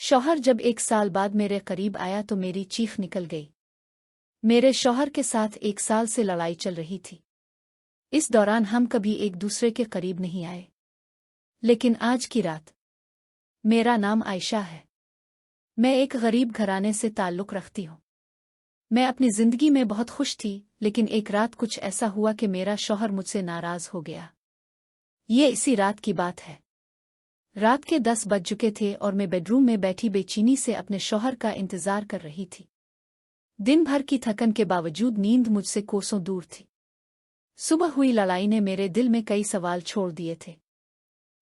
शौहर जब 1 साल बाद मेरे करीब आया तो मेरी चीख निकल गई। मेरे शौहर के साथ 1 साल से लड़ाई चल रही थी। इस दौरान हम कभी एक दूसरे के करीब नहीं आए। लेकिन आज की रात। मेरा नाम आयशा है। मैं एक गरीब घराने से ताल्लुक़ रखती हूँ। मैं अपनी ज़िंदगी में बहुत खुश थी, लेकिन एक रात कुछ ऐसा हुआ कि मेरा शौहर मुझसे नाराज़ हो गया। ये इसी रात की बात है। रात के 10 बज चुके थे और मैं बेडरूम में बैठी बेचैनी से अपने शौहर का इंतज़ार कर रही थी। दिन भर की थकन के बावजूद नींद मुझसे कोसों दूर थी। सुबह हुई लड़ाई ने मेरे दिल में कई सवाल छोड़ दिए थे।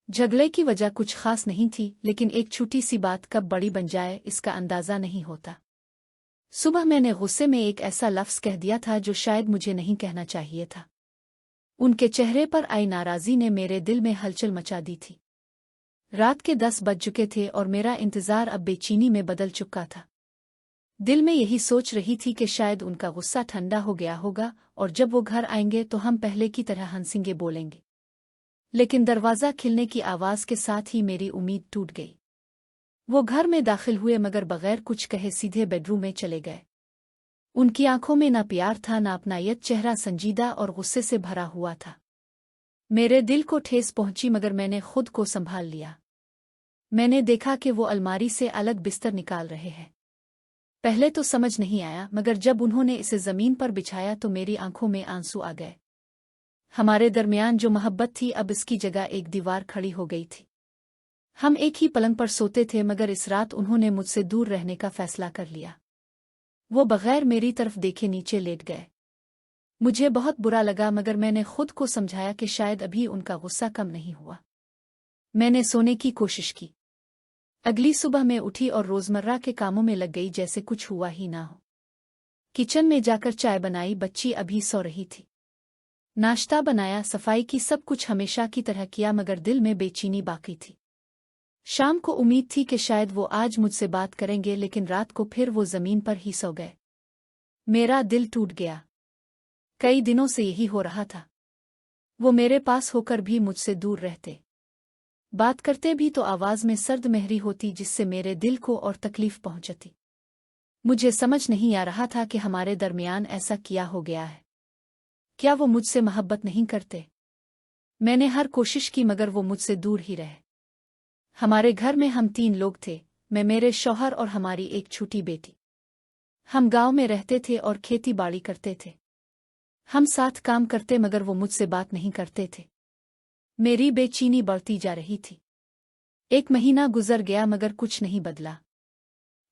झगड़े की वजह कुछ खास नहीं थी, लेकिन एक छोटी सी बात कब बड़ी बन जाए इसका अंदाज़ा नहीं होता। सुबह मैंने गुस्से में एक ऐसा लफ्ज़ कह दिया था जो शायद मुझे नहीं कहना चाहिए था। उनके चेहरे पर आई नाराज़ी ने मेरे दिल में हलचल मचा दी थी। रात के 10 बज चुके थे और मेरा इंतज़ार अब बेचैनी में बदल चुका था। दिल में यही सोच रही थी कि शायद उनका गुस्सा ठंडा हो गया होगा और जब वो घर आएंगे तो हम पहले की तरह हंसेंगे बोलेंगे। लेकिन दरवाज़ा खिलने की आवाज़ के साथ ही मेरी उम्मीद टूट गई। वो घर में दाखिल हुए मगर बगैर कुछ कहे सीधे बेडरूम में चले गए। उनकी आंखों में ना प्यार था ना अपनायत, चेहरा संजीदा और गुस्से से भरा हुआ था। मेरे दिल को ठेस पहुंची मगर मैंने खुद को संभाल लिया। मैंने देखा कि वो अलमारी से अलग बिस्तर निकाल रहे हैं। पहले तो समझ नहीं आया, मगर जब उन्होंने इसे ज़मीन पर बिछाया तो मेरी आंखों में आंसू आ गए। हमारे दरमियान जो मोहब्बत थी अब इसकी जगह एक दीवार खड़ी हो गई थी। हम एक ही पलंग पर सोते थे, मगर इस रात उन्होंने मुझसे दूर रहने का फैसला कर लिया। वो बगैर मेरी तरफ देखे नीचे लेट गए। मुझे बहुत बुरा लगा, मगर मैंने खुद को समझाया कि शायद अभी उनका गुस्सा कम नहीं हुआ। मैंने सोने की कोशिश की। अगली सुबह मैं उठी और रोज़मर्रा के कामों में लग गई जैसे कुछ हुआ ही ना हो। किचन में जाकर चाय बनाई, बच्ची अभी सो रही थी। नाश्ता बनाया, सफाई की, सब कुछ हमेशा की तरह किया, मगर दिल में बेचैनी बाकी थी। शाम को उम्मीद थी कि शायद वो आज मुझसे बात करेंगे, लेकिन रात को फिर वो ज़मीन पर ही सो गए। मेरा दिल टूट गया। कई दिनों से यही हो रहा था। वो मेरे पास होकर भी मुझसे दूर रहते। बात करते भी तो आवाज़ में सर्द महरी होती, जिससे मेरे दिल को और तकलीफ पहुंचती। मुझे समझ नहीं आ रहा था कि हमारे दरमियान ऐसा क्या हो गया है। क्या वो मुझसे मोहब्बत नहीं करते? मैंने हर कोशिश की मगर वो मुझसे दूर ही रहे। हमारे घर में हम 3 लोग थे, मैं, मेरे शौहर और हमारी एक छोटी बेटी। हम गांव में रहते थे और खेती बाड़ी करते थे। हम साथ काम करते, मगर वो मुझसे बात नहीं करते थे। मेरी बेचैनी बढ़ती जा रही थी। 1 महीना गुजर गया मगर कुछ नहीं बदला।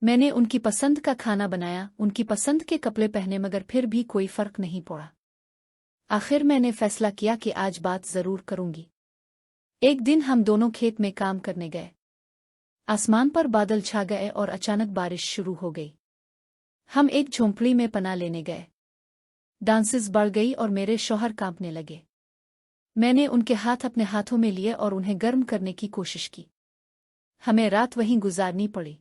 मैंने उनकी पसंद का खाना बनाया, उनकी पसंद के कपड़े पहने, मगर फिर भी कोई फर्क नहीं पड़ा। आखिर मैंने फैसला किया कि आज बात जरूर करूंगी। एक दिन हम दोनों खेत में काम करने गए। आसमान पर बादल छा गए और अचानक बारिश शुरू हो गई। हम एक झोंपड़ी में पनाह लेने गए। डांसेस बढ़ गई और मेरे शौहर कांपने लगे। मैंने उनके हाथ अपने हाथों में लिए और उन्हें गर्म करने की कोशिश की। हमें रात वहीं गुजारनी पड़ी।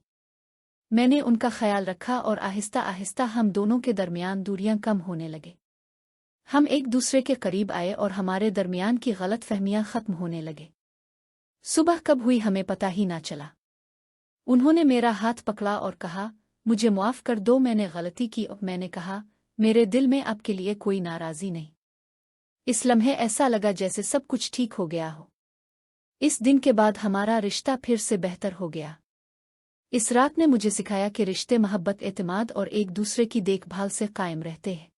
मैंने उनका ख्याल रखा और आहिस्ता आहिस्ता हम दोनों के दरमियान दूरियां कम होने लगे। हम एक दूसरे के करीब आए और हमारे दरमियान की गलतफहमियां खत्म होने लगे। सुबह कब हुई हमें पता ही ना चला। उन्होंने मेरा हाथ पकड़ा और कहा, मुझे माफ़ कर दो, मैंने गलती की। और मैंने कहा, मेरे दिल में आपके लिए कोई नाराज़ी नहीं। इस लम्हे ऐसा लगा जैसे सब कुछ ठीक हो गया हो। इस दिन के बाद हमारा रिश्ता फिर से बेहतर हो गया। इस रात ने मुझे सिखाया कि रिश्ते मोहब्बत, एतमाद और एक दूसरे की देखभाल से कायम रहते हैं।